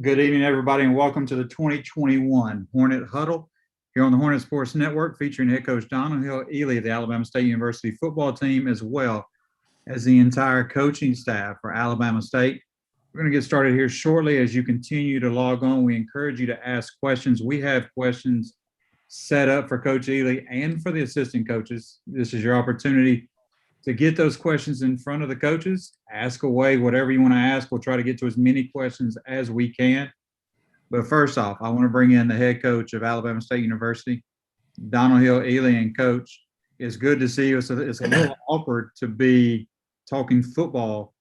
Good evening, everybody, and welcome to the 2021 Hornet Huddle here on the Hornet Sports Network, featuring head coach Donald Hill-Ely of the Alabama State University football team, as well as the entire coaching staff for Alabama State. We're going to get started here shortly. As you continue to log on, we encourage you to ask questions. We have questions set up for Coach Ely and for the assistant coaches. This is your opportunity to get those questions in front of the coaches. Ask away whatever you want to ask. We'll try to get to as many questions as we can. But first off, I want to bring in the head coach of Alabama State University, Donald Hill-Ely. And Coach, it's good to see you. It's a little awkward to be talking football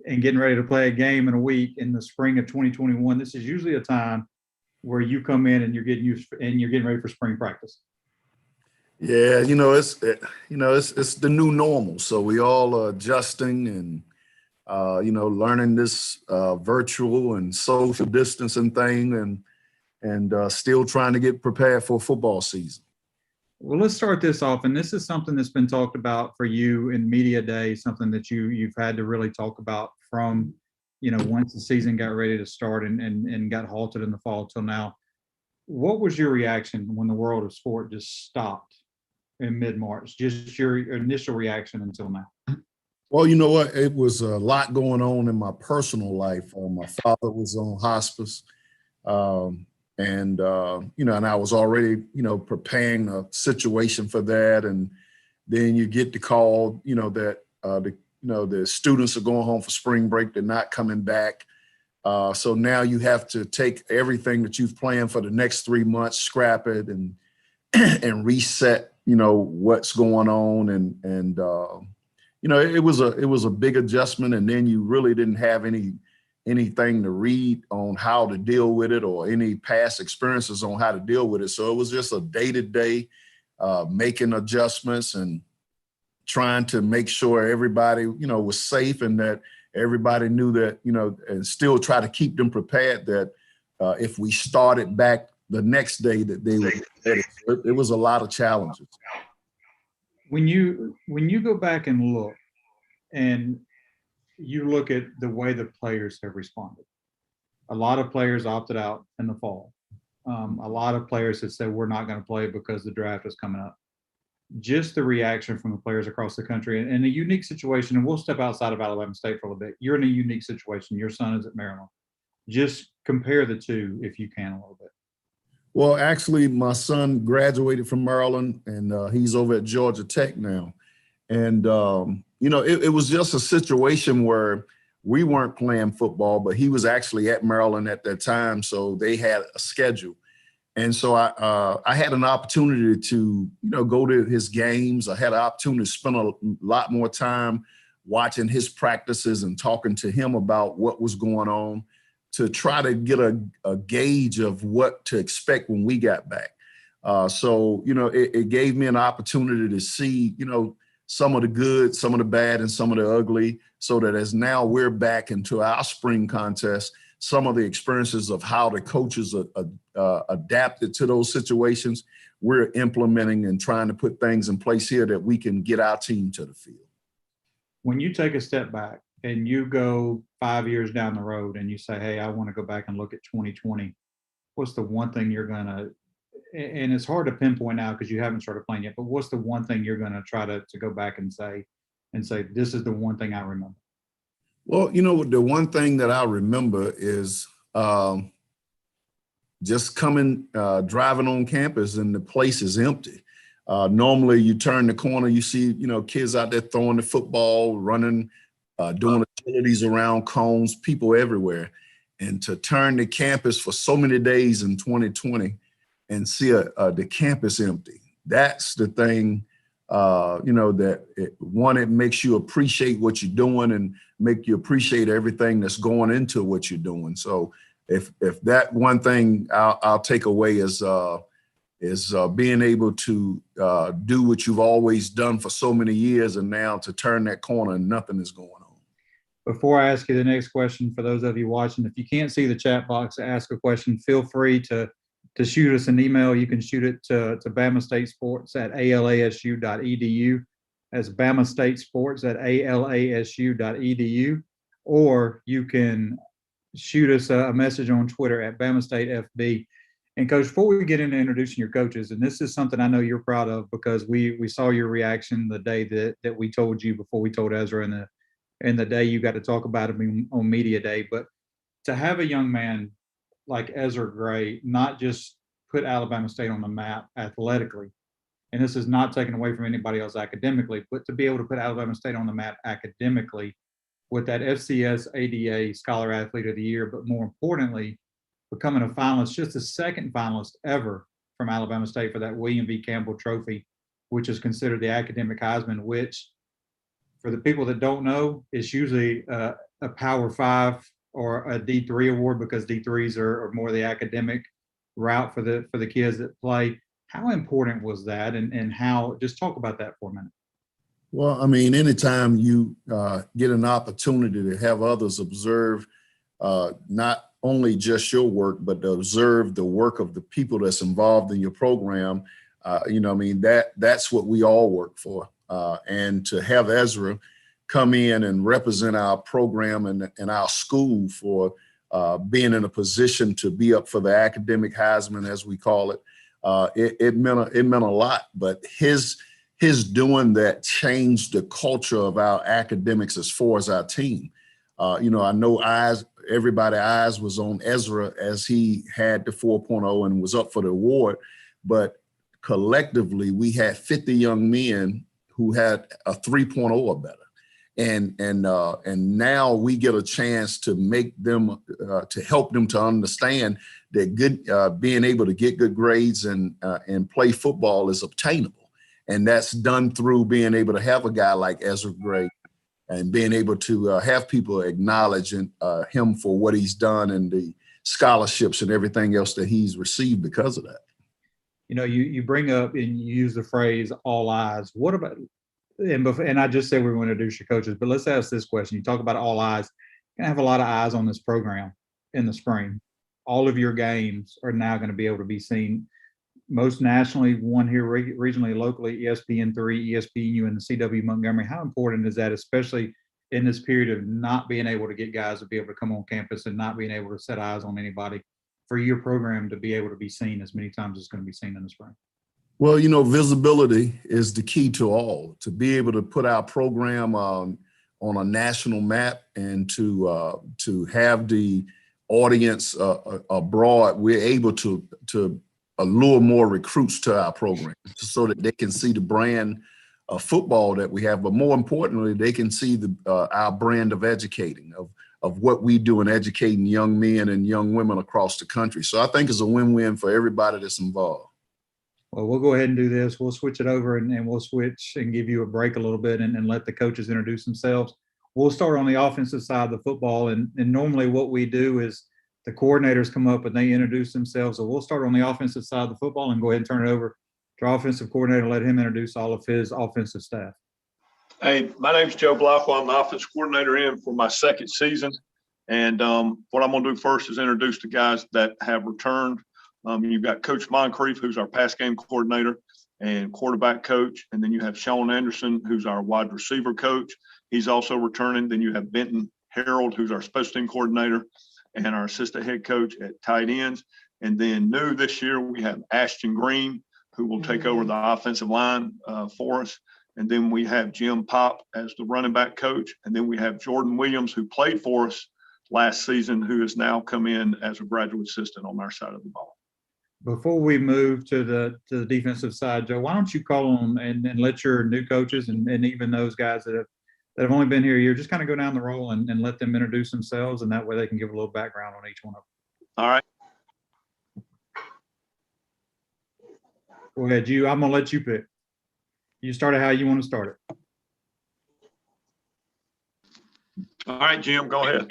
and getting ready to play a game in a week in the spring of 2021. This is usually a time where you come in and you're getting ready for spring practice. Yeah, it's the new normal. So we all are adjusting and learning this virtual and social distancing thing, and still trying to get prepared for football season. Well, let's start this off, and this is something that's been talked about for you in media day, something that you've had to really talk about from, once the season got ready to start and got halted in the fall till now. What was your reaction when the world of sport just stopped in mid-March? Just your initial reaction until now. Well, you know what? It was a lot going on in my personal life. My father was on hospice, and I was already, preparing a situation for that. And then you get the call, that the students are going home for spring break. They're not coming back. So now you have to take everything that you've planned for the next 3 months, scrap it, and reset, what's going on. And it was a big adjustment. And then you really didn't have anything to read on how to deal with it, or any past experiences on how to deal with it. So it was just a day-to-day making adjustments and trying to make sure everybody, was safe, and that everybody knew that, and still try to keep them prepared that if we started back the next day that they would. It was a lot of challenges. When you go back and you look at the way the players have responded, a lot of players opted out in the fall. A lot of players have said, we're not going to play because the draft is coming up. Just the reaction from the players across the country, and a unique situation, and we'll step outside of Alabama State for a little bit. You're in a unique situation. Your son is at Maryland. Just compare the two, if you can, a little bit. Well, actually, my son graduated from Maryland, and he's over at Georgia Tech now. And, it was just a situation where we weren't playing football, but he was actually at Maryland at that time. So they had a schedule. And so I had an opportunity to, go to his games. I had an opportunity to spend a lot more time watching his practices and talking to him about what was going on, to try to get a gauge of what to expect when we got back. So it gave me an opportunity to see, some of the good, some of the bad, and some of the ugly, so that as now we're back into our spring contest, some of the experiences of how the coaches adapted to those situations, we're implementing and trying to put things in place here that we can get our team to the field. When you take a step back and you go 5 years down the road and you say, hey, I want to go back and look at 2020, what's the one thing you're going to, and it's hard to pinpoint now because you haven't started playing yet, but what's the one thing you're going to try to go back and say, this is the one thing I remember? Well, the one thing that I remember is just driving on campus and the place is empty. Normally you turn the corner, you see, kids out there throwing the football, running, doing activities around cones, people everywhere. And to turn the campus for so many days in 2020 and see the campus empty, that's the thing, it makes you appreciate what you're doing and make you appreciate everything that's going into what you're doing. So if that one thing I'll take away is being able to do what you've always done for so many years, and now to turn that corner and nothing is going on. Before I ask you the next question, for those of you watching, if you can't see the chat box to ask a question, feel free to shoot us an email. You can shoot it to Bama State Sports at alasu.edu. That's Bama State Sports at alasu.edu. Or you can shoot us a message on Twitter at Bama State FB. And Coach, before we get into introducing your coaches, and this is something I know you're proud of because we saw your reaction the day that we told you before we told Ezra, and the day you got to talk about him on media day. But to have a young man like Ezra Gray not just put Alabama State on the map athletically, and this is not taken away from anybody else academically, but to be able to put Alabama State on the map academically with that FCS ADA Scholar Athlete of the Year, but more importantly, becoming a finalist, just the second finalist ever from Alabama State for that William V. Campbell Trophy, which is considered the academic Heisman, which for the people that don't know, it's usually a Power 5 or a D3 award because D3s are more the academic route for the kids that play. How important was that, and how? Just talk about that for a minute. Well, I mean, anytime you get an opportunity to have others observe not only just your work, but to observe the work of the people that's involved in your program, I mean, that's what we all work for. And to have Ezra come in and represent our program and our school for being in a position to be up for the academic Heisman, as we call it, it meant a lot. But his doing that changed the culture of our academics as far as our team. I know everybody's eyes was on Ezra as he had the 4.0 and was up for the award, but collectively we had 50 young men who had a 3.0 or better. And now we get a chance to make them, to help them to understand that being able to get good grades and play football is obtainable. And that's done through being able to have a guy like Ezra Gray and being able to have people acknowledge him for what he's done and the scholarships and everything else that he's received because of that. You bring up and you use the phrase all eyes. What about, and I just said we want to introduce your coaches, but let's ask this question. You talk about all eyes. You're going to have a lot of eyes on this program in the spring. All of your games are now going to be able to be seen most nationally, one here regionally, locally, ESPN3, ESPNU, and the CW Montgomery. How important is that, especially in this period of not being able to get guys to be able to come on campus and not being able to set eyes on anybody, for your program to be able to be seen as many times as it's going to be seen in the spring? Well, visibility is the key to all. To be able to put our program on a national map and to have the audience abroad, we're able to allure more recruits to our program so that they can see the brand of football that we have, but more importantly, they can see our brand of educating, of what we do in educating young men and young women across the country. So I think it's a win-win for everybody that's involved. Well, we'll go ahead and do this. We'll switch it over and we'll switch and give you a break a little bit and let the coaches introduce themselves. We'll start on the offensive side of the football. And normally what we do is the coordinators come up and they introduce themselves. So we'll start on the offensive side of the football and go ahead and turn it over to our offensive coordinator and let him introduce all of his offensive staff. Hey, my name's Joe Blackwell. I'm the offensive coordinator in for my second season. And what I'm going to do first is introduce the guys that have returned. You've got Coach Moncrief, who's our pass game coordinator and quarterback coach. And then you have Sean Anderson, who's our wide receiver coach. He's also returning. Then you have Benton Harold, who's our special team coordinator and our assistant head coach at tight ends. And then new this year, we have Ashton Green, who will take over the offensive line for us. And then we have Jim Pop as the running back coach. And then we have Jordan Williams, who played for us last season, who has now come in as a graduate assistant on our side of the ball. Before we move to the defensive side, Joe, why don't you call them and let your new coaches and even those guys that have only been here a year, just kind of go down the roll and let them introduce themselves, and that way they can give a little background on each one of them. All right. Go ahead, I'm going to let you pick. You start it how you want to start it. All right, Jim, go ahead.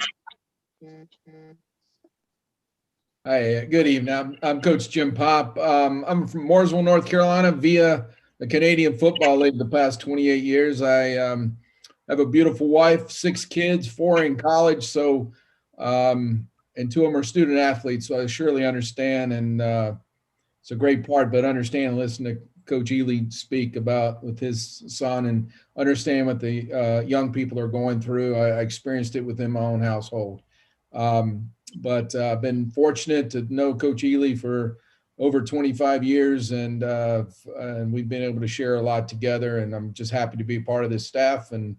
Hi, good evening. I'm Coach Jim Pop. I'm from Mooresville, North Carolina, via the Canadian Football League the past 28 years. I have a beautiful wife, 6 kids, 4 in college, so and 2 of them are student athletes, so I surely understand, and it's a great part, but understand and listen to Coach Ely speak about with his son and understand what the young people are going through. I experienced it within my own household. But I've been fortunate to know Coach Ely for over 25 years, and we've been able to share a lot together. And I'm just happy to be part of this staff and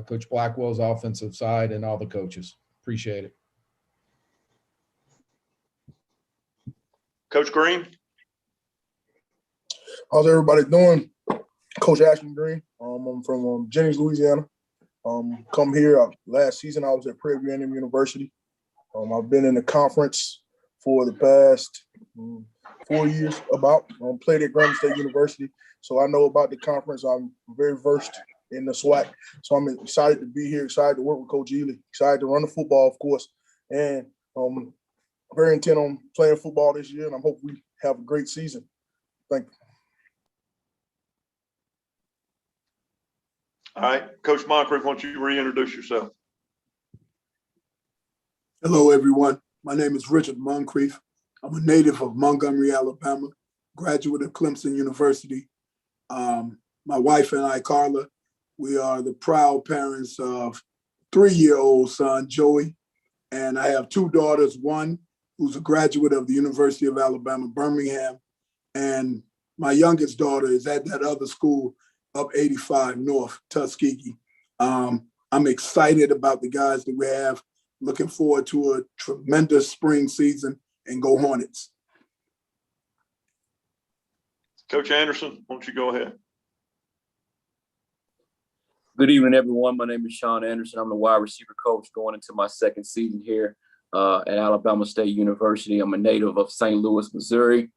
Coach Blackwell's offensive side and all the coaches. Appreciate it. Coach Green. How's everybody doing? Coach Ashton Green. I'm from Jennings, Louisiana. Come here last season. I was at Prairie View A&M University. I've been in the conference for the past 4 years. Played at Grambling State University, so I know about the conference. I'm very versed in the SWAC, so I'm excited to be here. Excited to work with Coach Ely. Excited to run the football, of course, and very intent on playing football this year. And I'm hoping we have a great season. Thank you. All right, Coach Moncrief, why don't you reintroduce yourself? Hello, everyone. My name is Richard Moncrief. I'm a native of Montgomery, Alabama, graduate of Clemson University. My wife and I, Carla, we are the proud parents of 3-year-old son, Joey, and I have 2 daughters, one who's a graduate of the University of Alabama, Birmingham, and my youngest daughter is at that other school up 85 North, Tuskegee. I'm excited about the guys that we have. Looking forward to a tremendous spring season, and go Hornets. Coach Anderson, why don't you go ahead? Good evening, everyone. My name is Sean Anderson. I'm the wide receiver coach going into my 2nd season here at Alabama State University. I'm a native of St. Louis, Missouri.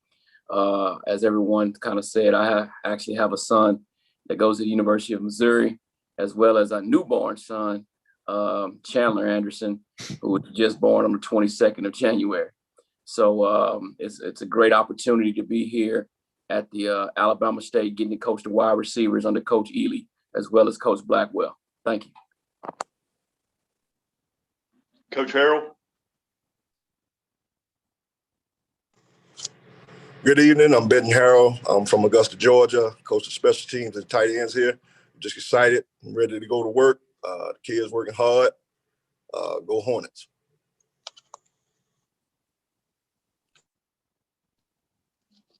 As everyone kind of said, I actually have a son that goes to the University of Missouri, as well as a newborn son, Chandler Anderson, who was just born on the 22nd of January. So it's a great opportunity to be here at the Alabama State, getting to coach the wide receivers under Coach Ely, as well as Coach Blackwell. Thank you. Coach Harrell. Good evening. I'm Benton Harrell. I'm from Augusta, Georgia. Coach of special teams and tight ends here. I'm just excited. I'm ready to go to work. The kids working hard. Go Hornets.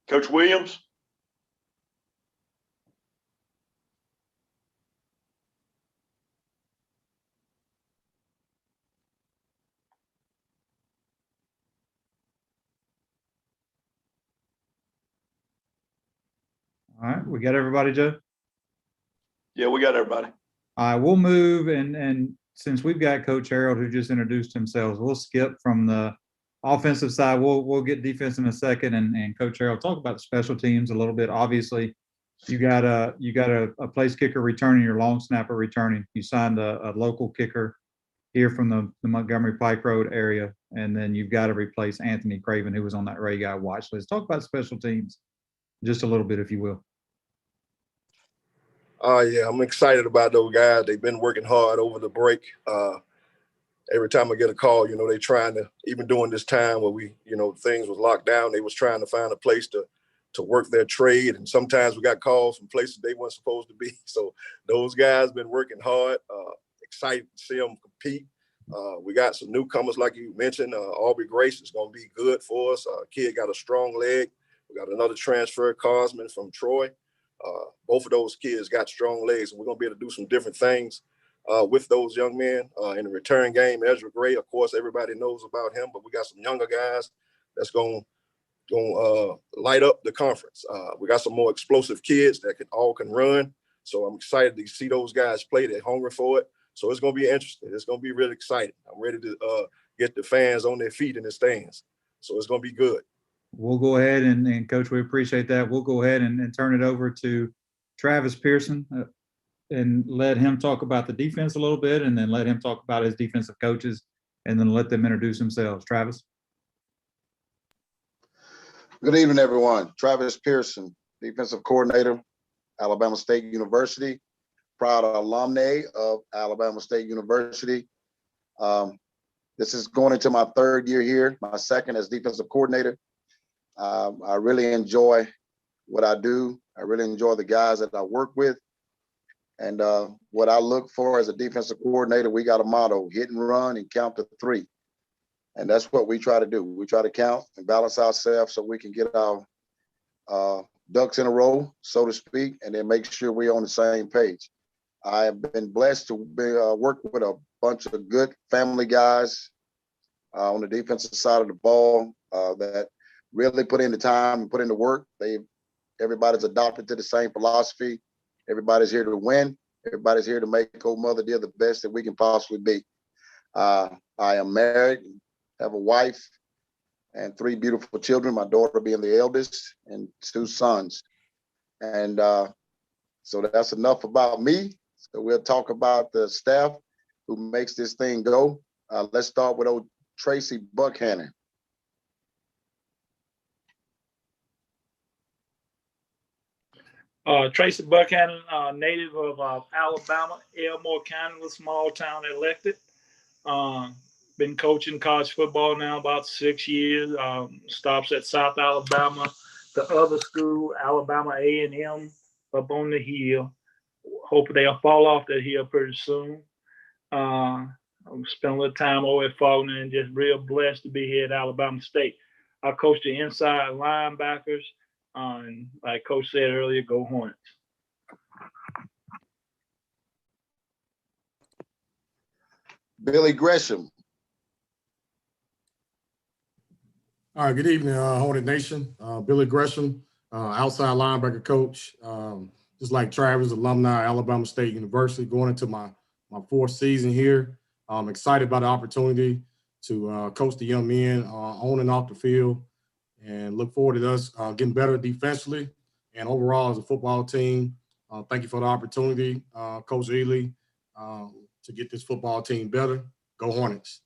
Coach Williams. All right, we got everybody, Joe? Yeah, we got everybody. All right, we'll move, and since we've got Coach Harold who just introduced himself, we'll skip from the offensive side. We'll get defense in a second, and Coach Harold talk about the special teams a little bit. Obviously, you got a place kicker returning, your long snapper returning. You signed a local kicker here from the Montgomery Pike Road area, and then you've got to replace Anthony Craven, who was on that Ray Guy watch list. Talk about special teams just a little bit, if you will. Yeah, I'm excited about those guys. They've been working hard over the break. Every time I get a call, they trying to, even during this time where we, things was locked down, they was trying to find a place to work their trade. And sometimes we got calls from places they weren't supposed to be. So those guys been working hard. Excited to see them compete. We got some newcomers, like you mentioned. Aubrey Grace is going to be good for us. Kid got a strong leg. We got another transfer, Cosman from Troy. Both of those kids got strong legs, and we're going to be able to do some different things with those young men. In the return game, Ezra Gray, of course, everybody knows about him, but we got some younger guys that's going to light up the conference. We got some more explosive kids that can run. So I'm excited to see those guys play. They're hungry for it. So it's going to be interesting. It's going to be really exciting. I'm ready to get the fans on their feet in the stands. So it's going to be good. We'll go ahead and Coach, we appreciate that. We'll go ahead and turn it over to Travis Pearson and let him talk about the defense a little bit, and then let him talk about his defensive coaches, and then let them introduce themselves. Travis. Good evening, everyone. Travis Pearson, defensive coordinator, Alabama State University, proud alumni of Alabama State University. This is going into my 3rd year here, my 2nd as defensive coordinator. I really enjoy what I do. I really enjoy the guys that I work with. And what I look for as a defensive coordinator, we got a motto: hit and run and count to 3. And that's what we try to do. We try to count and balance ourselves so we can get our ducks in a row, so to speak, and then make sure we're on the same page. I have been blessed to work with a bunch of good family guys on the defensive side of the ball that really put in the time and put in the work. Everybody's adopted to the same philosophy. Everybody's here to win. Everybody's here to make old Mother Dear the best that we can possibly be. I am married, have a wife, and 3 beautiful children, my daughter being the eldest, and 2 sons. And so that's enough about me. So we'll talk about the staff who makes this thing go. Let's start with old Tracy Buckhannon. Tracy Buckhannon, native of Alabama, Elmore County, a small town elected. Been coaching college football now about 6 years. Stops at South Alabama, the other school, Alabama A&M, up on the hill. Hope they'll fall off that hill pretty soon. I'm spending a little time over at Faulkner and just real blessed to be here at Alabama State. I coach the inside linebackers. And like Coach said earlier, go Hornets. Billy Gresham. All right, good evening, Hornet Nation. Billy Gresham, outside linebacker coach. Just like Travis, alumni, Alabama State University, going into my 4th season here. I'm excited about the opportunity to coach the young men on and off the field, and look forward to us getting better defensively and overall as a football team. Thank you for the opportunity, Coach Ely, to get this football team better. Go Hornets.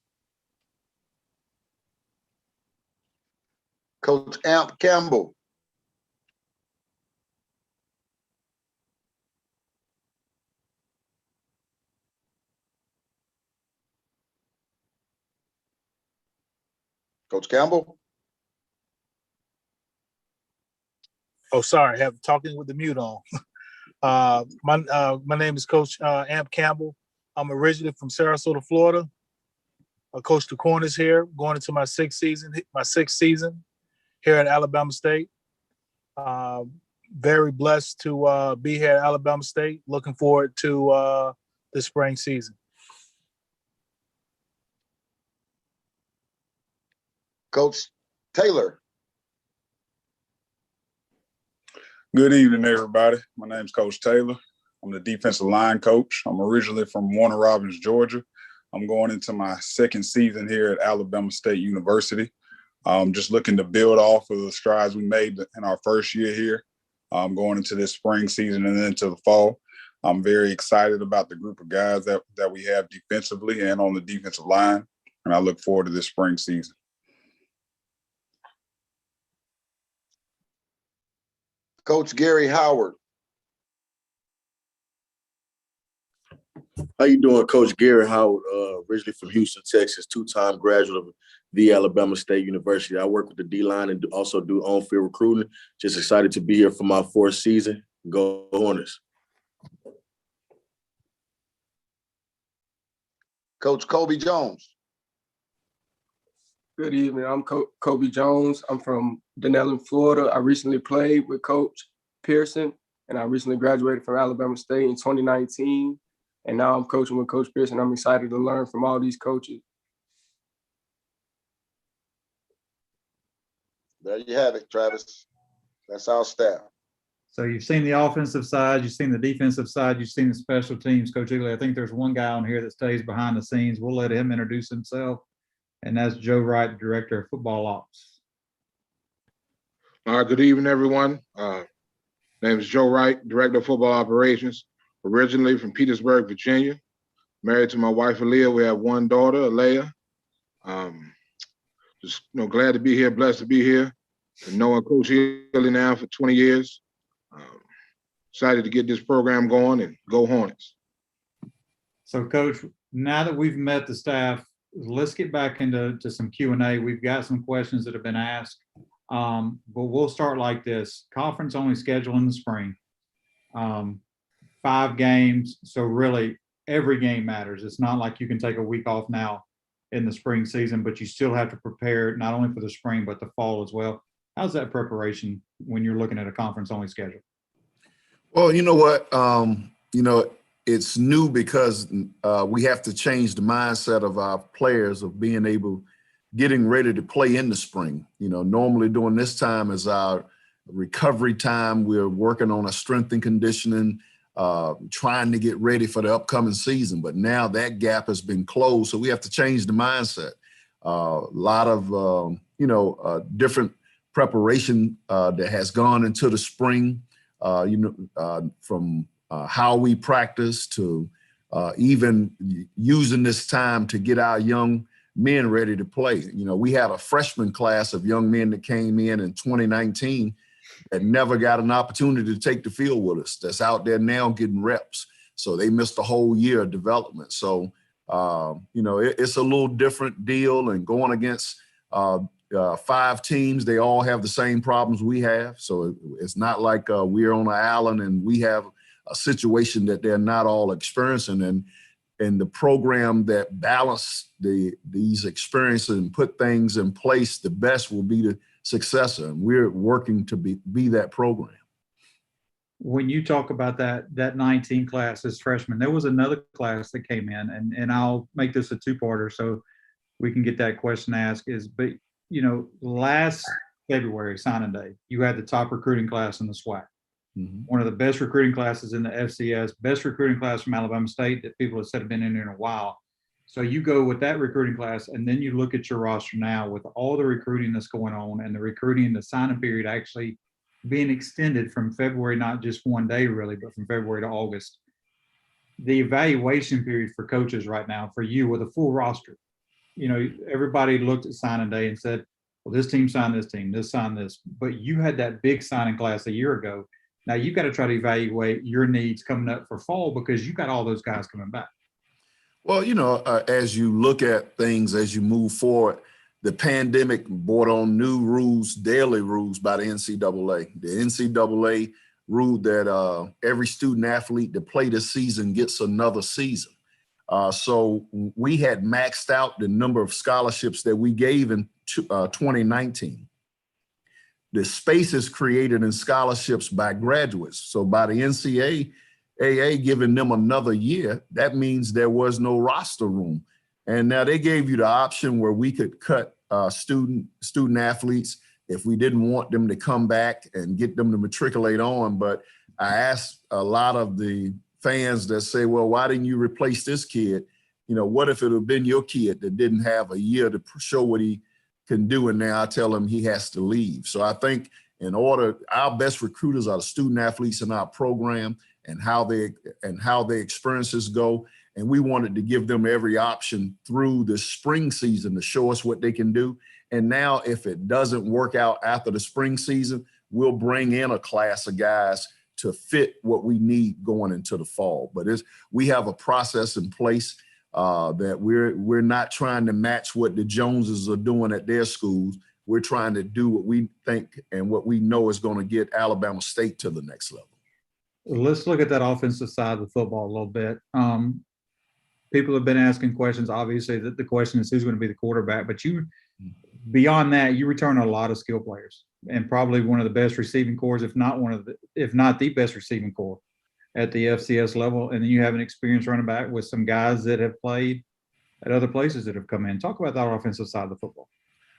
Coach Amp Campbell. Coach Campbell. Oh, sorry, I have talking with the mute on. My name is Coach Amp Campbell. I'm originally from Sarasota, Florida. I coach the corners here, going into my 6th season here at Alabama State. Very blessed to be here at Alabama State. Looking forward to the spring season. Coach Taylor. Good evening, everybody. My name's Coach Taylor. I'm the defensive line coach. I'm originally from Warner Robins, Georgia. I'm going into my 2nd season here at Alabama State University. Just looking to build off of the strides we made in our first year here, going into this spring season and into the fall. I'm very excited about the group of guys that we have defensively and on the defensive line, and I look forward to this spring season. Coach Gary Howard. How you doing, Coach Gary Howard? Originally from Houston, Texas, 2-time graduate of the Alabama State University. I work with the D-line and also do on-field recruiting. Just excited to be here for my 4th season. Go Hornets. Coach Kobe Jones. Good evening. I'm Kobe Jones. I'm from Denellen, Florida. I recently played with Coach Pearson, and I recently graduated from Alabama State in 2019. And now I'm coaching with Coach Pearson. I'm excited to learn from all these coaches. There you have it, Travis. That's our staff. So you've seen the offensive side, you've seen the defensive side, you've seen the special teams. Coach Ely, I think there's one guy on here that stays behind the scenes. We'll let him introduce himself. And that's Joe Wright, Director of Football Ops. Good evening, everyone. Name is Joe Wright, Director of Football Operations, originally from Petersburg, Virginia. Married to my wife, Aaliyah. We have one daughter, Alea. Just glad to be here, blessed to be here. And knowing Coach Ely now for 20 years. Excited to get this program going and go Hornets. So, Coach, now that we've met the staff, let's get back into some Q&A. We've got some questions that have been asked, but we'll start like this. Conference only scheduled in the spring. 5 games, so really every game matters. It's not like you can take a week off now in the spring season, but you still have to prepare not only for the spring, but the fall as well. How's that preparation when you're looking at a conference only schedule? Well, you know what? It's new because we have to change the mindset of our players of getting ready to play in the spring. Normally during this time is our recovery time. We're working on a strength and conditioning, trying to get ready for the upcoming season. But now that gap has been closed, so we have to change the mindset. A lot of, different preparation that has gone into the spring, from how we practice to even using this time to get our young men ready to play. We had a freshman class of young men that came in 2019 that never got an opportunity to take the field with us, that's out there now getting reps. So they missed a whole year of development. So, it's a little different deal, and going against 5 teams, they all have the same problems we have. So it's not like we're on an island and we have a situation that they're not all experiencing. And the program that balance these experiences and put things in place the best will be the successor. And we're working to be that program. When you talk about that 19 class as freshmen, there was another class that came in, and I'll make this a 2-parter so we can get that question asked last February, signing day, you had the top recruiting class in the SWAC. Mm-hmm. One of the best recruiting classes in the FCS, best recruiting class from Alabama State that people have said have been in there in a while. So you go with that recruiting class, and then you look at your roster now with all the recruiting that's going on, and the recruiting, the signing period actually being extended from February, not just one day really, but from February to August. The evaluation period for coaches right now for you with a full roster, everybody looked at signing day and said, well, this team signed this team, this signed this, but you had that big signing class a year ago. Now you've got to try to evaluate your needs coming up for fall because you got all those guys coming back. Well, as you look at things, as you move forward, the pandemic brought on new rules, daily rules by the NCAA. The NCAA ruled that every student athlete that played this season gets another season. So we had maxed out the number of scholarships that we gave in 2019. The space is created in scholarships by graduates. So by the NCAA giving them another year, that means there was no roster room. And now they gave you the option where we could cut student athletes if we didn't want them to come back and get them to matriculate on. But I asked a lot of the fans that say, well, why didn't you replace this kid? What if it had been your kid that didn't have a year to show what he can do, and now I tell him he has to leave? So I think our best recruiters are the student athletes in our program and how their experiences go. And we wanted to give them every option through the spring season to show us what they can do. And now if it doesn't work out after the spring season, we'll bring in a class of guys to fit what we need going into the fall. But we have a process in place that we're not trying to match what the Joneses are doing at their schools. We're trying to do what we think and what we know is going to get Alabama State to the next level. Let's look at that offensive side of the football a little bit. People have been asking questions. Obviously, the question is who's going to be the quarterback. But beyond that, you return a lot of skill players, and probably one of the best receiving corps, if not the best receiving corps at the FCS level. And then you have an experienced running back with some guys that have played at other places that have come in. Talk about that offensive side of the football.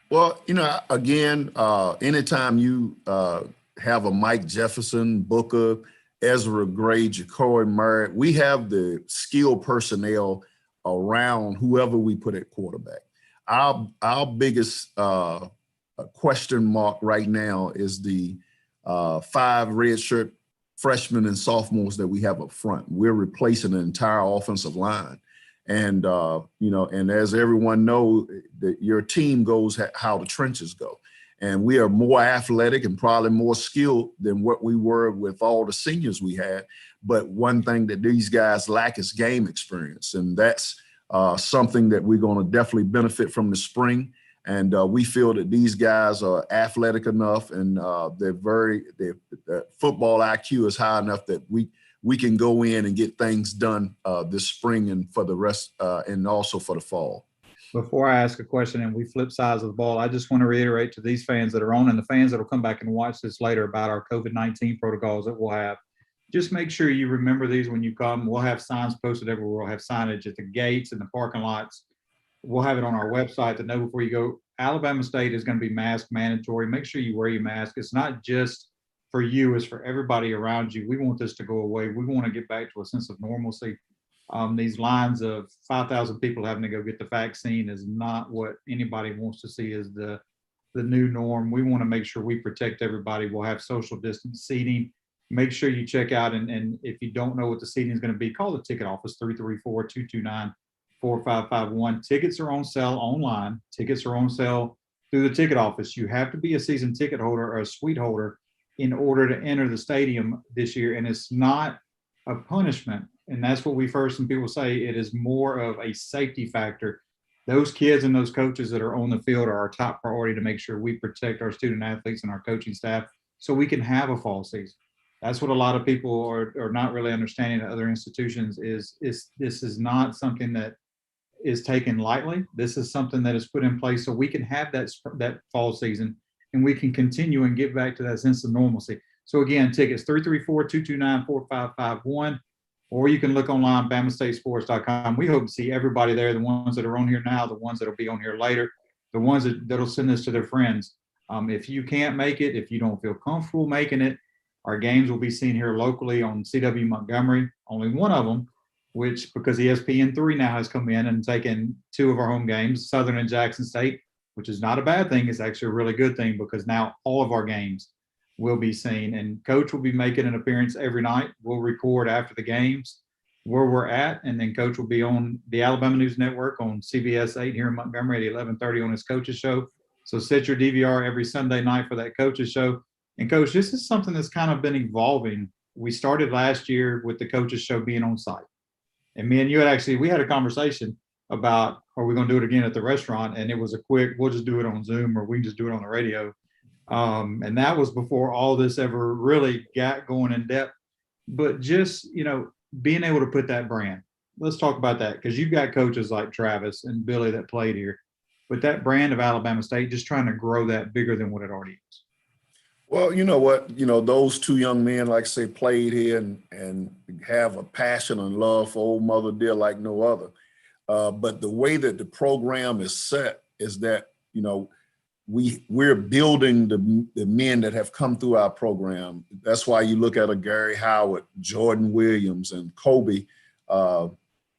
Well, again, anytime you have a Mike Jefferson, Booker, Ezra Gray, Ja'Cory Murray, we have the skilled personnel around whoever we put at quarterback. Our biggest question mark right now is the 5 redshirt freshmen and sophomores that we have up front. We're replacing an entire offensive line. And, and as everyone knows, your team goes how the trenches go. And we are more athletic and probably more skilled than what we were with all the seniors we had. But one thing that these guys lack is game experience. And that's something that we're going to definitely benefit from the spring. And we feel that these guys are athletic enough and their football IQ is high enough that we can go in and get things done this spring and for the rest and also for the fall. Before I ask a question and we flip sides of the ball, I just want to reiterate to these fans that are on and the fans that will come back and watch this later about our COVID-19 protocols that we'll have. Just make sure you remember these when you come. We'll have signs posted everywhere. We'll have signage at the gates and the parking lots. We'll have it on our website to know before you go. Alabama State is going to be mask mandatory. Make sure you wear your mask. It's not just for you, it's for everybody around you. We want this to go away. We want to get back to a sense of normalcy. These lines of 5,000 people having to go get the vaccine is not what anybody wants to see as the new norm. We want to make sure we protect everybody. We'll have social distance seating. Make sure you check out, and if you don't know what the seating is going to be, call the ticket office, 334-229-4551. Tickets are on sale online. Tickets are on sale through the ticket office. You have to be a season ticket holder or a suite holder in order to enter the stadium this year, and it's not a punishment. And that's what we've heard some people say. It is more of a safety factor. Those kids and those coaches that are on the field are our top priority to make sure we protect our student athletes and our coaching staff so we can have a fall season. That's what a lot of people are not really understanding at other institutions is this is not something that is taken lightly. This is something that is put in place so we can have that fall season and we can continue and get back to that sense of normalcy. So again, tickets 334-229-4551. Or you can look online, BamaStateSports.com. We hope to see everybody there, the ones that are on here now, the ones that will be on here later, the ones that'll send this to their friends. If you can't make it, if you don't feel comfortable making it, our games will be seen here locally on CW Montgomery, only one of them, which because ESPN3 now has come in and taken two of our home games, Southern and Jackson State, which is not a bad thing. It's actually a really good thing because now all of our games will be seen, and Coach will be making an appearance every night. We'll record after the games where we're at, and then Coach will be on the Alabama News Network on CBS 8 here in Montgomery at 11:30 on his coach's show. So set your DVR every Sunday night for that coach's show. And Coach, this is something that's kind of been evolving. We started last year with the coach's show being on site, and me and you we had a conversation about, are we going to do it again at the restaurant? And it was a quick, we'll just do it on Zoom or we can just do it on the radio. And that was before all this ever really got going in depth. But just, being able to put that brand, let's talk about that, because you've got coaches like Travis and Billy that played here, but that brand of Alabama State, just trying to grow that bigger than what it already is. Well, you know what? Those two young men, like I say, played here and have a passion and love for Old Mother Dear like no other. But the way that the program is set is that, we're building the men that have come through our program. That's why you look at a Gary Howard, Jordan Williams, and Kobe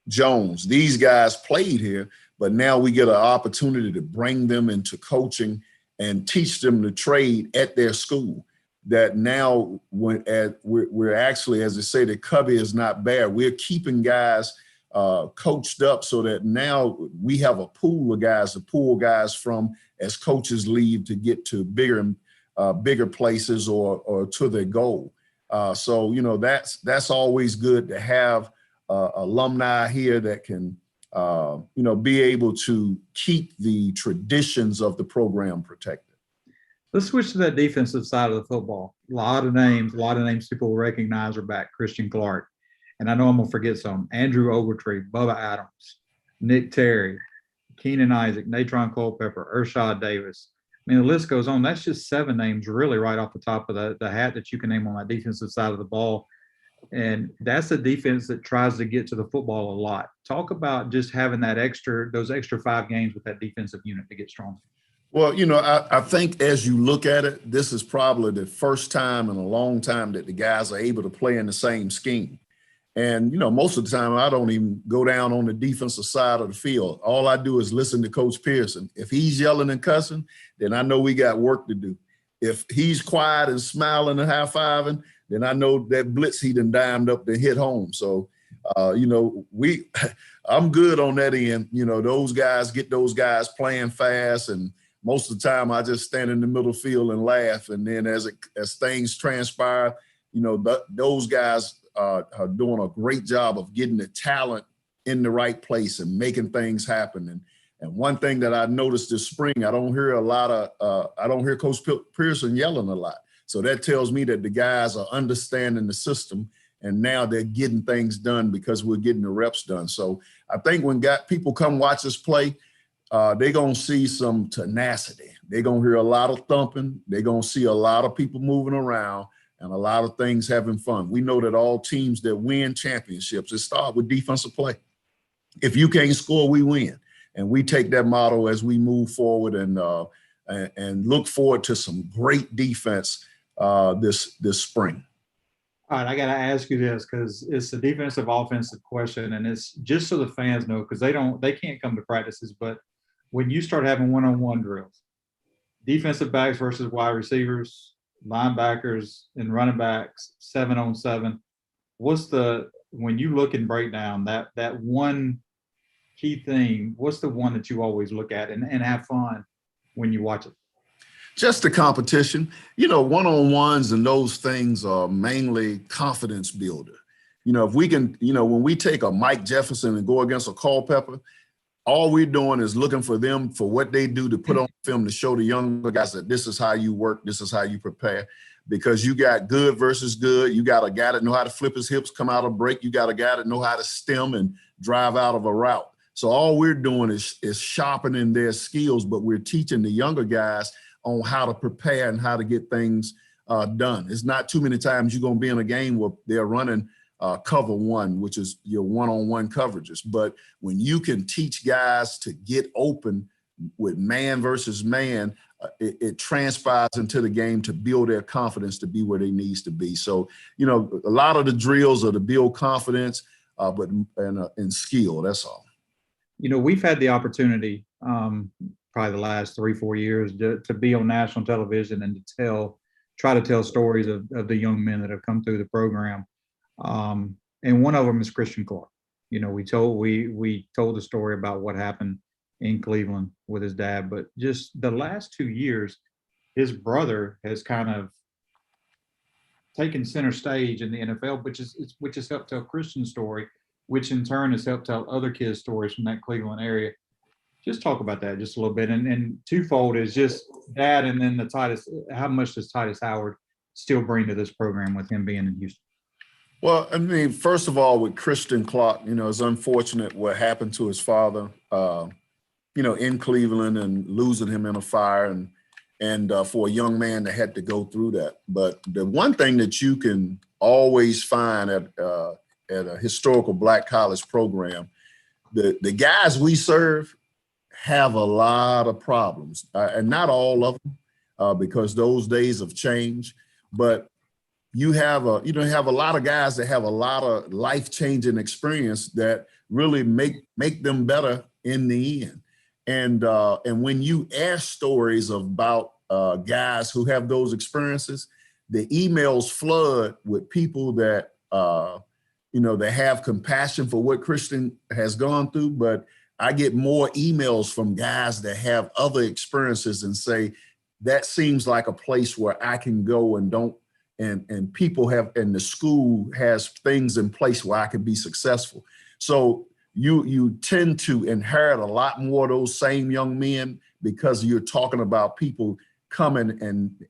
Jones. These guys played here, but now we get an opportunity to bring them into coaching and teach them the trade at their school. That now we're actually, as they say, the cubby is not bare. We're keeping guys coached up so that now we have a pool of guys to pull guys from as coaches leave to get to bigger places or to their goal. So that's always good to have alumni here that can be able to keep the traditions of the program protected. Let's switch to that defensive side of the football. A lot of names people will recognize are back. Christian Clark. And I know I'm going to forget some. Andrew Ogletree, Bubba Adams, Nick Terry, Keenan Isaac, Natron Culpepper, Ershad Davis. I mean, the list goes on. That's just 7 names really right off the top of the hat that you can name on that defensive side of the ball. And that's a defense that tries to get to the football a lot. Talk about just having those extra 5 games with that defensive unit to get stronger. Well, I think as you look at it, this is probably the first time in a long time that the guys are able to play in the same scheme. And, most of the time I don't even go down on the defensive side of the field. All I do is listen to Coach Pearson. If he's yelling and cussing, then I know we got work to do. If he's quiet and smiling and high-fiving, then I know that blitz he done dimed up to hit home. So, I'm good on that end. Those guys get those guys playing fast, and most of the time I just stand in the middle field and laugh. And then as things transpire, those guys are doing a great job of getting the talent in the right place and making things happen. And one thing that I noticed this spring, I don't hear Coach Pearson yelling a lot. So that tells me that the guys are understanding the system, and now they're getting things done because we're getting the reps done. So I think when people come watch us play, they're going to see some tenacity. They're going to hear a lot of thumping. They're going to see a lot of people moving around and a lot of things having fun. We know that all teams that win championships, it starts with defensive play. If you can't score, we win. And we take that motto as we move forward and look forward to some great defense this spring. All right, I got to ask you this because it's a defensive offensive question, and it's just so the fans know because they can't come to practices. But when you start having one-on-one drills, defensive backs versus wide receivers, linebackers and running backs, 7-on-7, when you look and break down that one key thing, what's the one that you always look at and have fun when you watch it? Just the competition. One-on-ones and those things are mainly confidence builder. If we can, when we take a Mike Jefferson and go against a Culpepper, all we're doing is looking for them for what they do to put on film to show the younger guys that this is how you work, this is how you prepare. Because you got good versus good. You got a guy that know how to flip his hips, come out of break. You got a guy that know how to stem and drive out of a route. So all we're doing is sharpening their skills, but we're teaching the younger guys on how to prepare and how to get things done. It's not too many times you're going to be in a game where they're running cover one, which is your one-on-one coverages. But when you can teach guys to get open with man versus man, it transpires into the game to build their confidence to be where they needs to be. So, a lot of the drills are to build confidence, but in skill, that's all. We've had the opportunity probably the last 3-4 years to be on national television and to try to tell stories of the young men that have come through the program. And one of them is Christian Clark. We told the story about what happened in Cleveland with his dad, but just the last 2 years, his brother has kind of taken center stage in the NFL, which has helped tell Christian's story, which in turn has helped tell other kids' stories from that Cleveland area. Just talk about that just a little bit. And twofold is just that, and then how much does Titus Howard still bring to this program with him being in Houston? Well, first of all, with Christian Clark, it's unfortunate what happened to his father, in Cleveland and losing him in a fire and for a young man that had to go through that. But the one thing that you can always find at a historical Black college program, the guys we serve have a lot of problems, and not all of them, because those days have changed. But you have a lot of guys that have a lot of life-changing experience that really make them better in the end. And when you ask stories about guys who have those experiences, the emails flood with people that they have compassion for what Christian has gone through. But I get more emails from guys that have other experiences and say, that seems like a place where I can go and people have, and the school has things in place where I can be successful. So you tend to inherit a lot more of those same young men because you're talking about people coming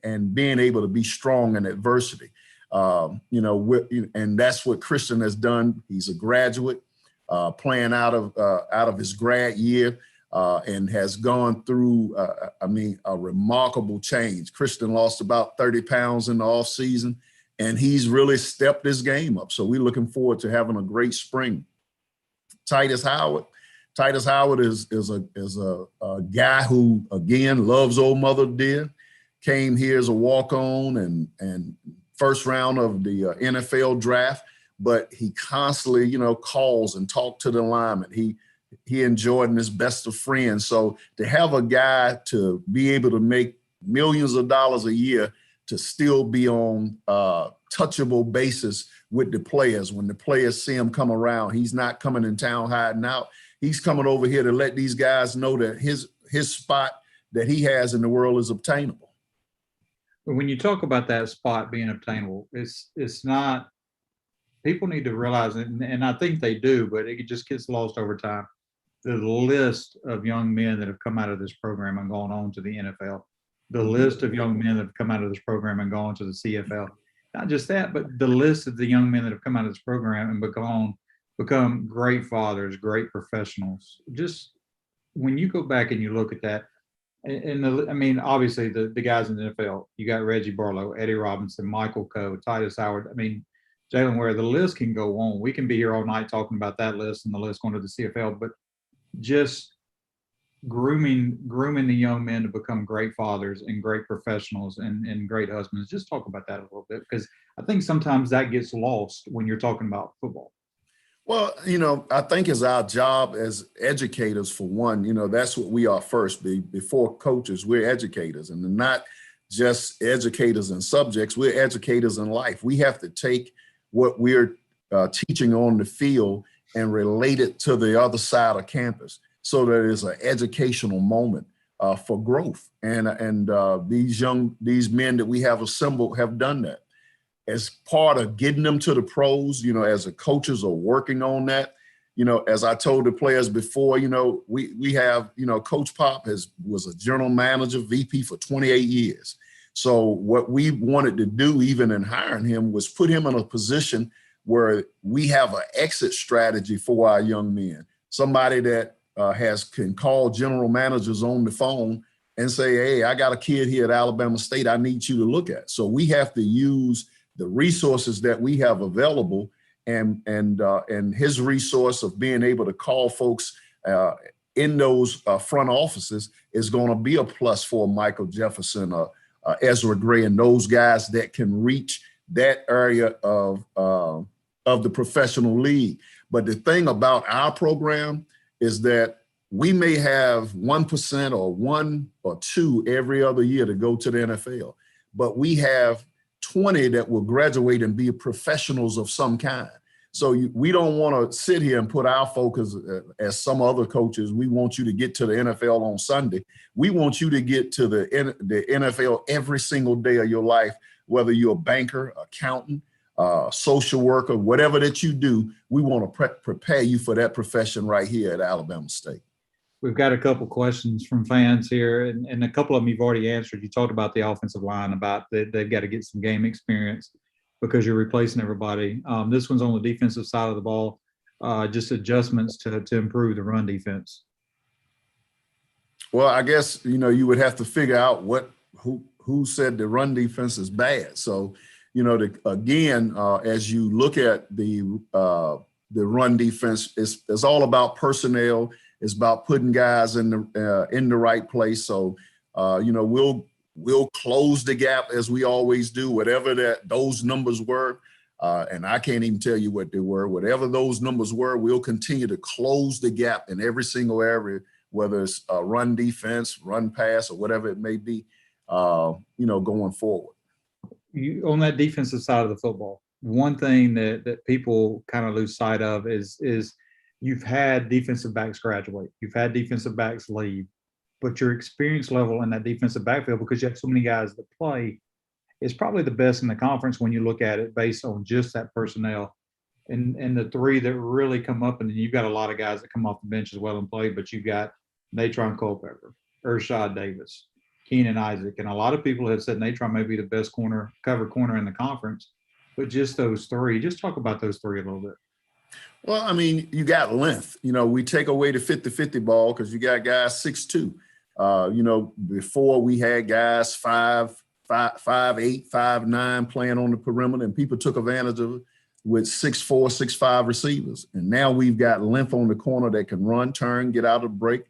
and being able to be strong in adversity. And that's what Christian has done. He's a graduate, playing out of his grad year, and has gone through, a remarkable change. Christian lost about 30 pounds in the off season, and he's really stepped his game up. So we're looking forward to having a great spring. Titus Howard is a guy who, again, loves Old Mother Dear, came here as a walk-on and first round of the NFL draft, but he constantly, calls and talks to the linemen. He and Jordan is best of friends. So to have a guy to be able to make millions of dollars a year to still be on touchable basis with the players, when the players see him come around, he's not coming in town hiding out. He's coming over here to let these guys know that his spot that he has in the world is obtainable. When you talk about that spot being obtainable, it's not, people need to realize it, and I think they do, but it just gets lost over time. The list of young men that have come out of this program and gone on to the NFL, the list of young men that have come out of this program and gone to the CFL, not just that, but the list of the young men that have come out of this program and become great fathers, great professionals. Just when you go back and you look at that, I mean, obviously the guys in the NFL, you got Reggie Barlow, Eddie Robinson, Michael Coe, Titus Howard. I mean, Jalen Ware, the list can go on. We can be here all night talking about that list and the list going to the CFL, but just grooming the young men to become great fathers and great professionals and great husbands. Just talk about that a little bit, because I think sometimes that gets lost when you're talking about football. Well, I think it's our job as educators, for one, that's what we are first. Before coaches, we're educators, and not just educators in subjects, we're educators in life. We have to take what we're teaching on the field and relate it to the other side of campus, so that it's an educational moment for growth. And these men that we have assembled have done that. As part of getting them to the pros, as the coaches are working on that, as I told the players before, we have, Coach Pop was a general manager, VP for 28 years. So what we wanted to do, even in hiring him, was put him in a position where we have an exit strategy for our young men. Somebody that can call general managers on the phone and say, hey, I got a kid here at Alabama State I need you to look at. So we have to use the resources that we have available, and his resource of being able to call folks in those front offices is going to be a plus for Michael Jefferson, Ezra Gray, and those guys that can reach that area of the professional league. But the thing about our program is that we may have 1% or 1 or 2 every other year to go to the NFL, but we have 20 that will graduate and be professionals of some kind. So we don't want to sit here and put our focus as some other coaches. We want you to get to the NFL on Sunday. We want you to get to the NFL every single day of your life, whether you're a banker, accountant, social worker, whatever that you do. We want to prepare you for that profession right here at Alabama State. We've got a couple questions from fans here, and a couple of them you've already answered. You talked about the offensive line, about that they've got to get some game experience because you're replacing everybody. This one's on the defensive side of the ball, just adjustments to improve the run defense. Well, I guess, you would have to figure out who said the run defense is bad. So, again, as you look at the run defense, it's all about personnel. It's about putting guys in the right place. So, we'll close the gap as we always do, whatever those numbers were. And I can't even tell you what they were. Whatever those numbers were, we'll continue to close the gap in every single area, whether it's run defense, run pass, or whatever it may be, going forward. On that defensive side of the football, one thing that people kind of lose sight of is you've had defensive backs graduate, you've had defensive backs leave, but your experience level in that defensive backfield, because you have so many guys that play, is probably the best in the conference when you look at it based on just that personnel. And the three that really come up, and then you've got a lot of guys that come off the bench as well and play, but you've got Natron Culpepper, Ershad Davis, Keenan Isaac, and a lot of people have said Natron may be the best cover corner in the conference, but just those three. Just talk about those three a little bit. Well, I mean, you got length. We take away the 50-50 ball because you got guys 6'2". Before we had guys 5'8", 5'9" playing on the perimeter, and people took advantage of it with 6'4", 6'5" receivers. And now we've got length on the corner that can run, turn, get out of the break.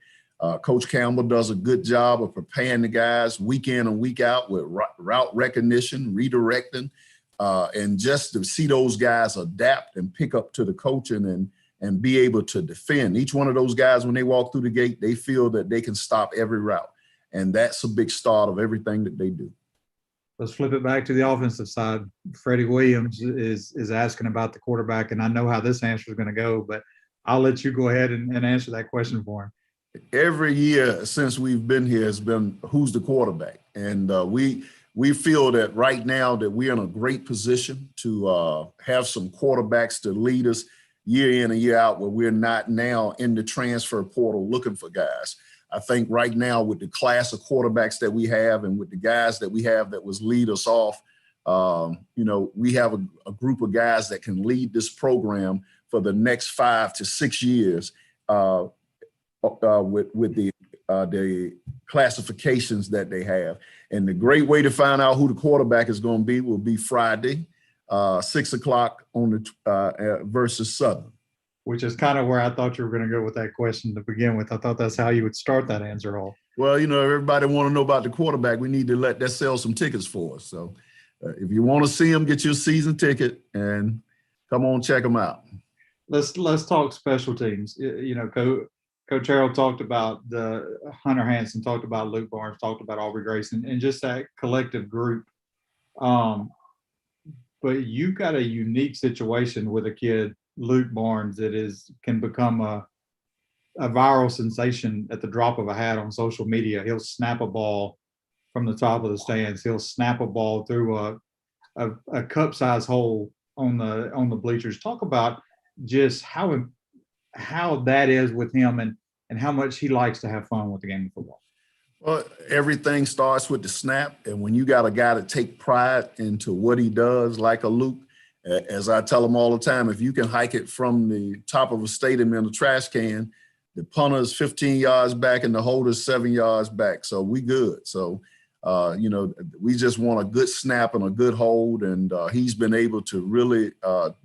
Coach Campbell does a good job of preparing the guys week in and week out with route recognition, redirecting, and just to see those guys adapt and pick up to the coaching and be able to defend. Each one of those guys, when they walk through the gate, they feel that they can stop every route. And that's a big start of everything that they do. Let's flip it back to the offensive side. Freddie Williams is asking about the quarterback, and I know how this answer is going to go, but I'll let you go ahead and answer that question for him. Every year since we've been here has been who's the quarterback. And we feel that right now that we're in a great position to have some quarterbacks to lead us year in and year out, where we're not now in the transfer portal looking for guys. I think right now with the class of quarterbacks that we have and with the guys that we have that was lead us off, we have a group of guys that can lead this program for the next 5 to 6 years. with the classifications that they have. And the great way to find out who the quarterback is going to be will be Friday, 6 o'clock on the versus Southern. Which is kind of where I thought you were going to go with that question to begin with. I thought that's how you would start that answer off. Well, everybody want to know about the quarterback. We need to let that sell some tickets for us. So if you want to see him, get your season ticket and come on, check him out. Let's talk special teams. Coach Harold talked about the Hunter Hanson, talked about Luke Barnes, talked about Aubrey Grayson, and just that collective group. But you've got a unique situation with a kid, Luke Barnes, that can become a viral sensation at the drop of a hat on social media. He'll snap a ball from the top of the stands. He'll snap a ball through a cup-size hole on the bleachers. Talk about just how that is with him and how much he likes to have fun with the game of football. Well, everything starts with the snap. And when you got a guy to take pride into what he does, like a Luke, as I tell him all the time, if you can hike it from the top of a stadium in a trash can, the punter is 15 yards back and the holder is 7 yards back. So we good. So, we just want a good snap and a good hold. And he's been able to really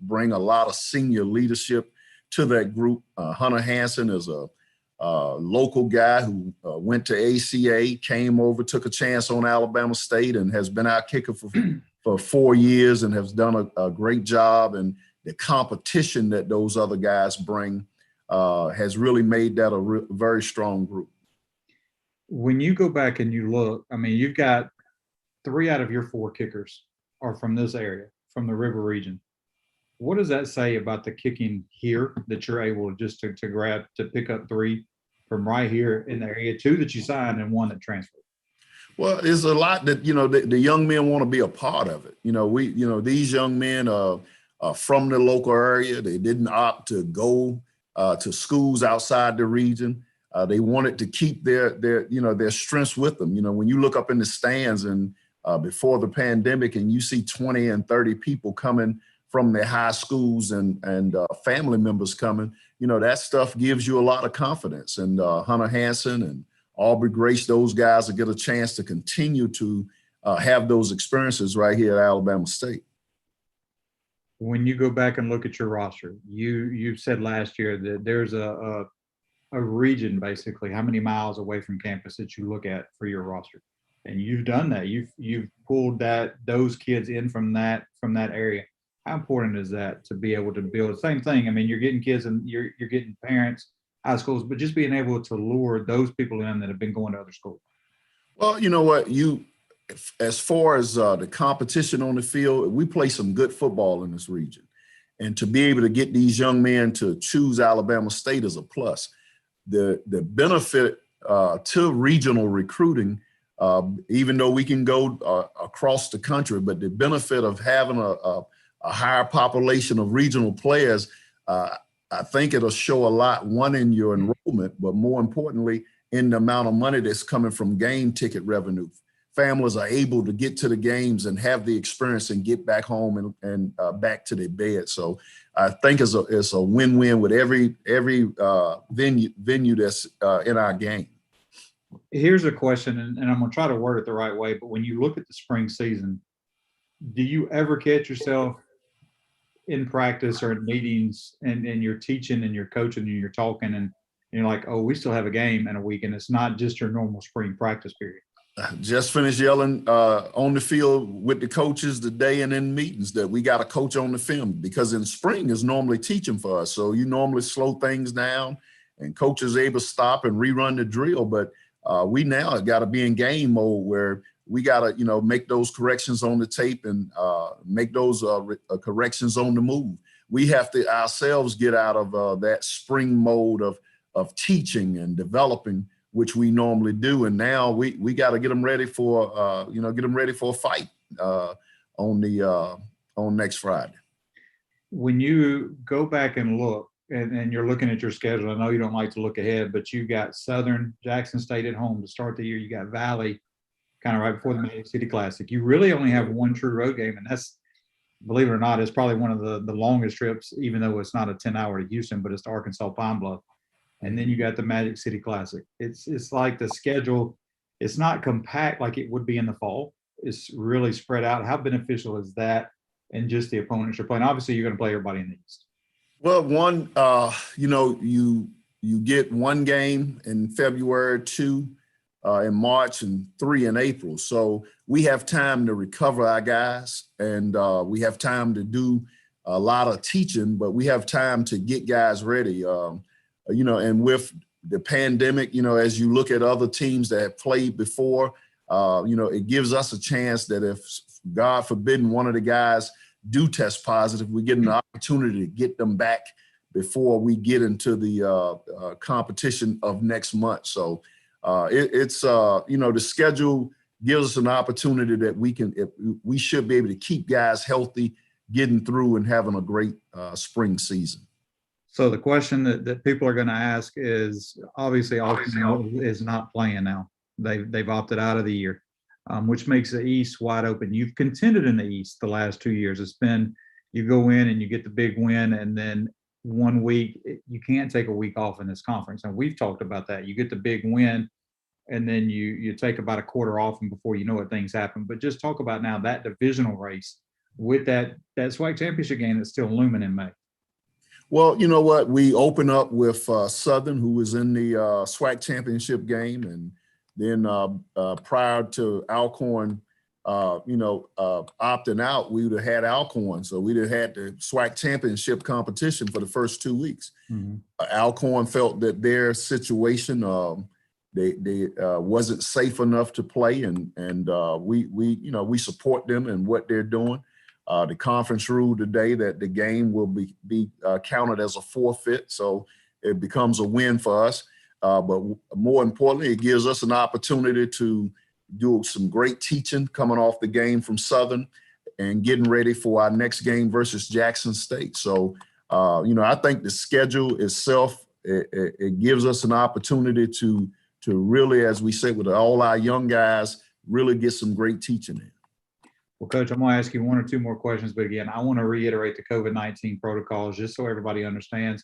bring a lot of senior leadership to that group. Hunter Hanson is a local guy who went to ACA, came over, took a chance on Alabama State, and has been our kicker for 4 years and has done a great job. And the competition that those other guys bring has really made that a very strong group. When you go back and you look, you've got 3 out of your 4 kickers are from this area, from the River region. What does that say about the kicking here, that you're able just to grab, to pick up 3 from right here in the area, 2 that you signed and 1 that transferred? Well, it's a lot that, the young men want to be a part of it. These young men are from the local area. They didn't opt to go to schools outside the region. They wanted to keep their strengths with them. When you look up in the stands and before the pandemic and you see 20 and 30 people coming from their high schools and family members coming, that stuff gives you a lot of confidence. And Hunter Hanson and Aubrey Grace, those guys will get a chance to continue to have those experiences right here at Alabama State. When you go back and look at your roster, you said last year that there's a region, basically, how many miles away from campus that you look at for your roster, and you've done that. You've pulled those kids in from that area. How important is that to be able to build the same thing? You're getting kids and you're getting parents, high schools, but just being able to lure those people in that have been going to other schools. Well, you know what, as far as the competition on the field, we play some good football in this region, and to be able to get these young men to choose Alabama State is a plus. The benefit to regional recruiting, even though we can go across the country, but the benefit of having a higher population of regional players, I think it'll show a lot, one, in your enrollment, but more importantly, in the amount of money that's coming from game ticket revenue. Families are able to get to the games and have the experience and get back home and back to their bed. So I think it's a win-win with every venue that's in our game. Here's a question, and I'm going to try to word it the right way, but when you look at the spring season, do you ever catch yourself in practice or in meetings and you're teaching and you're coaching and you're talking and you're like, oh, we still have a game in a week, and it's not just your normal spring practice period? Just finished yelling on the field with the coaches today and in meetings that we got a coach on the film, because in spring is normally teaching for us. So you normally slow things down and coaches able to stop and rerun the drill. But we now got to be in game mode where we got to, make those corrections on the tape and make those corrections on the move. We have to ourselves get out of that spring mode of teaching and developing, which we normally do. And now we got to get them ready for, a fight on next Friday. When you go back and look, and you're looking at your schedule, I know you don't like to look ahead, but you got Southern, Jackson State at home to start the year. You got Valley kind of right before the Mid City Classic. You really only have one true road game, and that's, believe it or not, it's probably one of the longest trips, even though it's not a 10-hour to Houston, but it's to Arkansas Pine Bluff. and then you got the Magic City Classic. It's like the schedule, it's not compact like it would be in the fall. It's really spread out. How beneficial is that? And just the opponents you're playing. Obviously, you're going to play everybody in the East. Well, one, you get one game in February, two in March, and three in April. So we have time to recover our guys, and we have time to do a lot of teaching, but we have time to get guys ready. And with the pandemic, as you look at other teams that have played before, it gives us a chance that if, God forbid, one of the guys do test positive, we get an opportunity to get them back before we get into the competition of next month. So the schedule gives us an opportunity that we should be able to keep guys healthy, getting through and having a great spring season. So the question that people are going to ask is, obviously is not playing now. They've opted out of the year. Which makes the East wide open. You've contended in the East the last 2 years. It's been, you go in and you get the big win, and then 1 week, you can't take a week off in this conference. And we've talked about that. You get the big win, and then you take about a quarter off, and before you know it, things happen. But just talk about now that divisional race with that SWAC championship game that's still looming in May. Well, you know what? We open up with Southern, who was in the SWAC championship game, and then prior to Alcorn, opting out, we would have had Alcorn. So we'd have had the SWAC championship competition for the first 2 weeks. Mm-hmm. Alcorn felt that their situation, they wasn't safe enough to play, and we support them and what they're doing. The conference ruled today that the game will be counted as a forfeit, so it becomes a win for us. But more importantly, it gives us an opportunity to do some great teaching coming off the game from Southern and getting ready for our next game versus Jackson State. So, I think the schedule itself, it gives us an opportunity to really, as we say, with all our young guys, really get some great teaching in. Well, Coach, I'm going to ask you one or two more questions, but again, I want to reiterate the COVID-19 protocols just so everybody understands.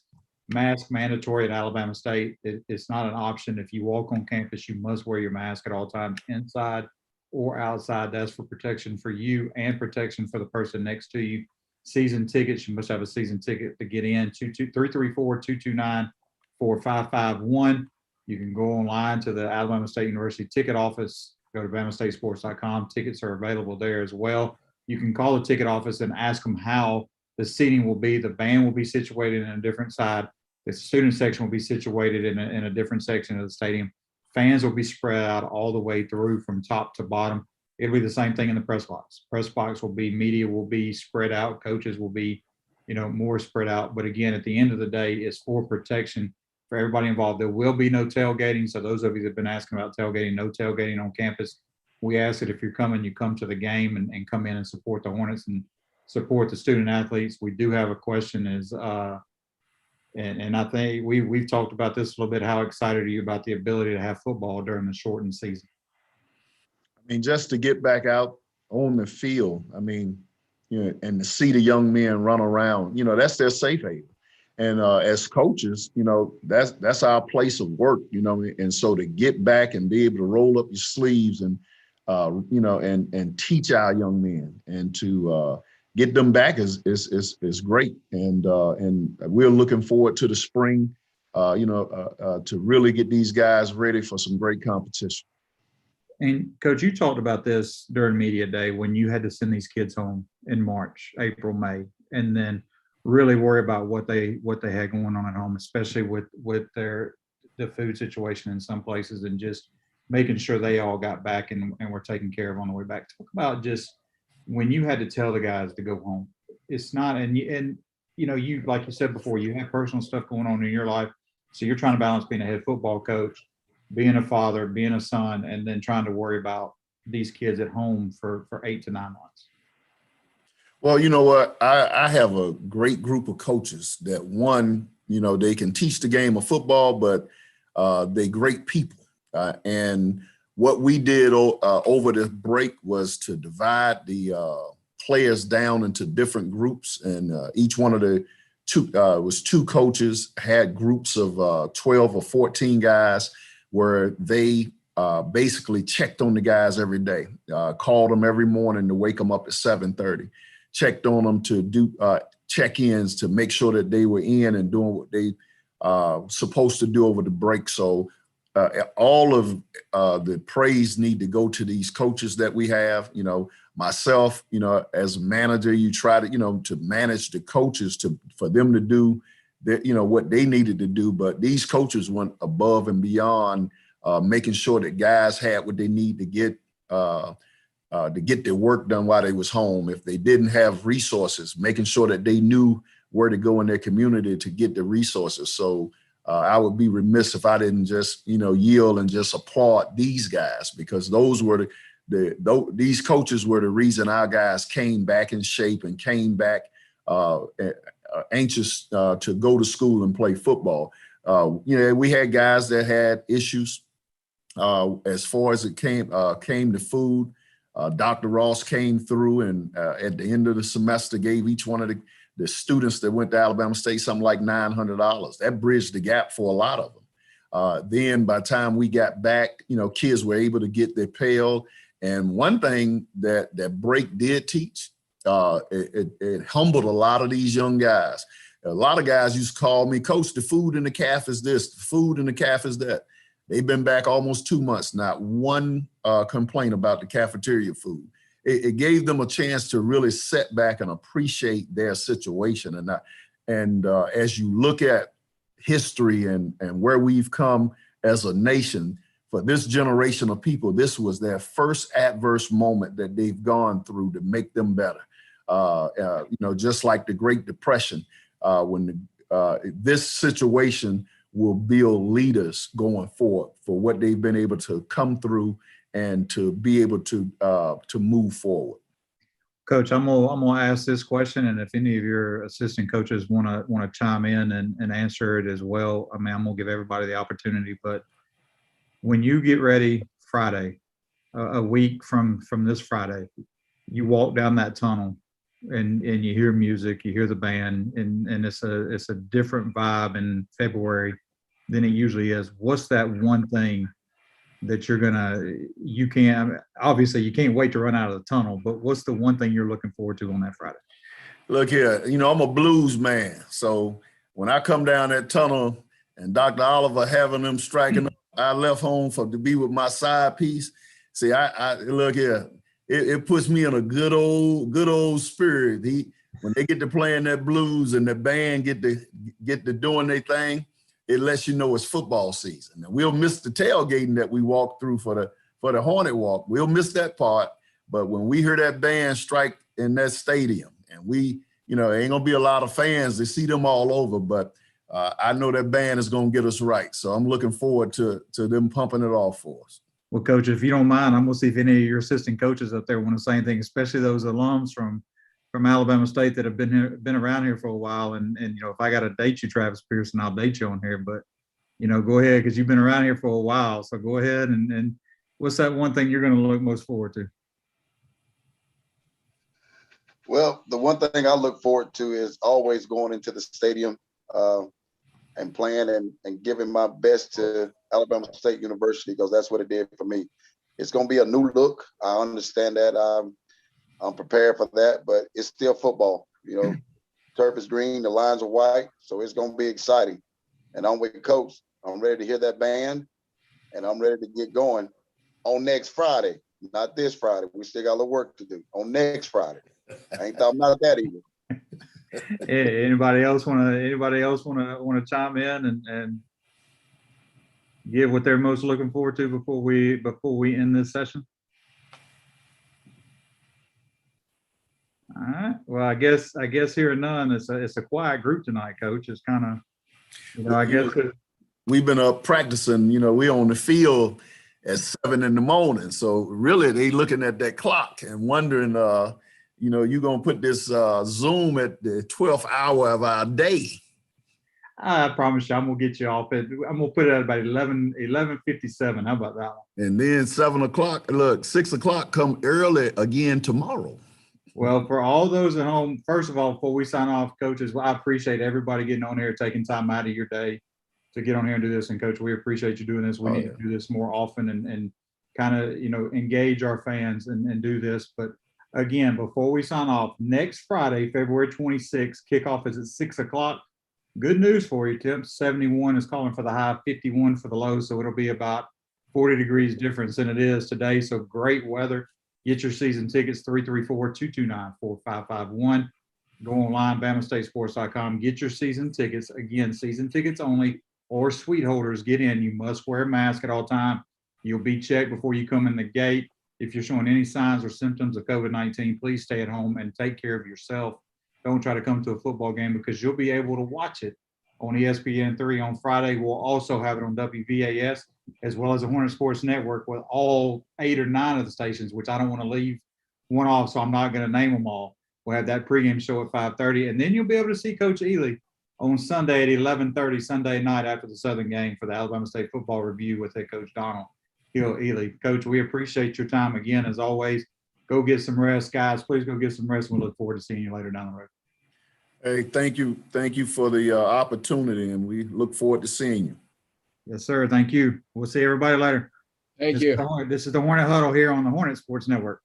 Mask mandatory at Alabama State. It's not an option. If you walk on campus, you must wear your mask at all times, inside or outside. That's for protection for you and protection for the person next to you. Season tickets, you must have a season ticket to get in. 334-229-4551. You can go online to the Alabama State University ticket office. Go to BamaStateSports.com. Tickets are available there as well. You can call the ticket office and ask them how the seating will be. The band will be situated in a different side. The student section will be situated in a different section of the stadium. Fans will be spread out all the way through from top to bottom. It'll be the same thing in the press box. Press box will be, media will be spread out. Coaches will be, more spread out. But again, at the end of the day, it's for protection for everybody involved. There will be no tailgating. So those of you that have been asking about tailgating, no tailgating on campus. We ask that if you're coming, you come to the game and come in and support the Hornets and support the student athletes. We do have a question and I think we've talked about this a little bit. How excited are you about the ability to have football during the shortened season? I mean, just to get back out on the field, and to see the young men run around, that's their safe haven. And as coaches, that's our place of work, and so to get back and be able to roll up your sleeves and, and teach our young men and to get them back is great. And we're looking forward to the spring, to really get these guys ready for some great competition. And Coach, you talked about this during media day when you had to send these kids home in March, April, May, and then really worry about what they had going on at home, especially with the food situation in some places, and just making sure they all got back and were taken care of on the way back. Talk about just when you had to tell the guys to go home. It's not, you like you said before, you have personal stuff going on in your life, so you're trying to balance being a head football coach, being a father, being a son, and then trying to worry about these kids at home for 8 to 9 months. Well, you know what? I have a great group of coaches that, one, they can teach the game of football, but they're great people. And what we did over the break was to divide the players down into different groups, and each one of the two coaches, had groups of 12 or 14 guys where they basically checked on the guys every day, called them every morning to wake them up at 7:30, checked on them to do check-ins to make sure that they were in and doing what they supposed to do over the break. So all of the praise need to go to these coaches that we have. You know, myself, you know, as a manager, you try to, you know, to manage the coaches for them to do that, you know, what they needed to do. But these coaches went above and beyond, making sure that guys had what they need to get their work done while they was home. If they didn't have resources, making sure that they knew where to go in their community to get the resources. So I would be remiss if I didn't just, you know, yield and just applaud these guys, because those were these coaches were the reason our guys came back in shape and came back anxious to go to school and play football. You know, we had guys that had issues as far as it came to food. Dr. Ross came through and at the end of the semester gave each one of the students that went to Alabama State something like $900. That bridged the gap for a lot of them. Then by the time we got back, you know, kids were able to get their Pell. And one thing that break did teach, it humbled a lot of these young guys. A lot of guys used to call me, Coach, the food in the calf is this, the food in the calf is that. They've been back almost 2 months, not one complaint about the cafeteria food. It gave them a chance to really sit back and appreciate their situation. And as you look at history and where we've come as a nation, for this generation of people, this was their first adverse moment that they've gone through to make them better. You know, just like the Great Depression, when this situation will build leaders going forward for what they've been able to come through and to be able to move forward. Coach, I'm gonna ask this question, and if any of your assistant coaches want to chime in and answer it as well, I mean, I'm gonna give everybody the opportunity. But when you get ready Friday, a week from this Friday, you walk down that tunnel and you hear music, you hear the band, and it's a different vibe in February than it usually is. What's that one thing that you can't wait to run out of the tunnel, but what's the one thing you're looking forward to on that Friday? Look here, you know, I'm a blues man. So when I come down that tunnel and Dr. Oliver having them striking up, I left home to be with my side piece. See, I look here, it puts me in a good old spirit. When they get to playing that blues and the band get to doing their thing, it lets you know it's football season. And we'll miss the tailgating that we walk through for the Hornet Walk. We'll miss that part. But when we hear that band strike in that stadium, and you know, ain't gonna be a lot of fans to see them all over, but I know that band is gonna get us right. So I'm looking forward to them pumping it off for us. Well, Coach, if you don't mind, I'm gonna see if any of your assistant coaches up there want to say anything, especially those alums from Alabama State that have been around here for a while. And you know, if I got to date you, Travis Pearson, I'll date you on here. But you know, go ahead, because you've been around here for a while. So go ahead and what's that one thing you're going to look most forward to? Well, the one thing I look forward to is always going into the stadium and playing and giving my best to Alabama State University, because that's what it did for me. It's going to be a new look. I understand that. I'm prepared for that, but it's still football. You know, turf is green, the lines are white, so it's going to be exciting. And I'm with Coach. I'm ready to hear that band, and I'm ready to get going on next Friday. Not this Friday. We still got a little work to do on next Friday. I ain't thought about that either. Anybody else want to chime in and give what they're most looking forward to before we end this session? All right. Well, I guess here and none. It's a quiet group tonight, Coach. It's kind of, you know, I guess we've been up practicing. You know, we on the field at 7 a.m. So really, they looking at that clock and wondering, you know, you're gonna put this Zoom at the 12th hour of our day. I promise you, I'm gonna get you off it. I'm gonna put it at about 11:57. How about that one? And then 7 o'clock. Look, 6 o'clock come early again tomorrow. Well, for all those at home, first of all, before we sign off, coaches, I appreciate everybody getting on here, taking time out of your day to get on here and do this. And coach, we appreciate you doing this. We need to do this more often and kind of, engage our fans and do this. But again, before we sign off, next Friday, February 26th, kickoff is at 6:00. Good news for you, Tim. 71 is calling for the high, 51 for the low. So it'll be about 40 degrees difference than it is today. So great weather. Get your season tickets, 334-229-4551. Go online, BamaStateSports.com. Get your season tickets. Again, season tickets only or suite holders get in. You must wear a mask at all time. You'll be checked before you come in the gate. If you're showing any signs or symptoms of COVID-19, please stay at home and take care of yourself. Don't try to come to a football game because you'll be able to watch it on ESPN3 on Friday. We'll also have it on WVAS as well as the Hornet Sports Network with all 8 or 9 of the stations, which I don't want to leave one off, so I'm not going to name them all. We'll have that pregame show at 5:30, and then you'll be able to see Coach Ely on Sunday at 11:30 Sunday night after the Southern game for the Alabama State football review with head coach Donald Hill Ely. Coach, we appreciate your time again as always. Go get some rest, guys. Please go get some rest. We look forward to seeing you later down the road. Hey, thank you for the opportunity, and we look forward to seeing you. Yes, sir. Thank you. We'll see everybody later. Thank you. This is the Hornet Huddle here on the Hornet Sports Network.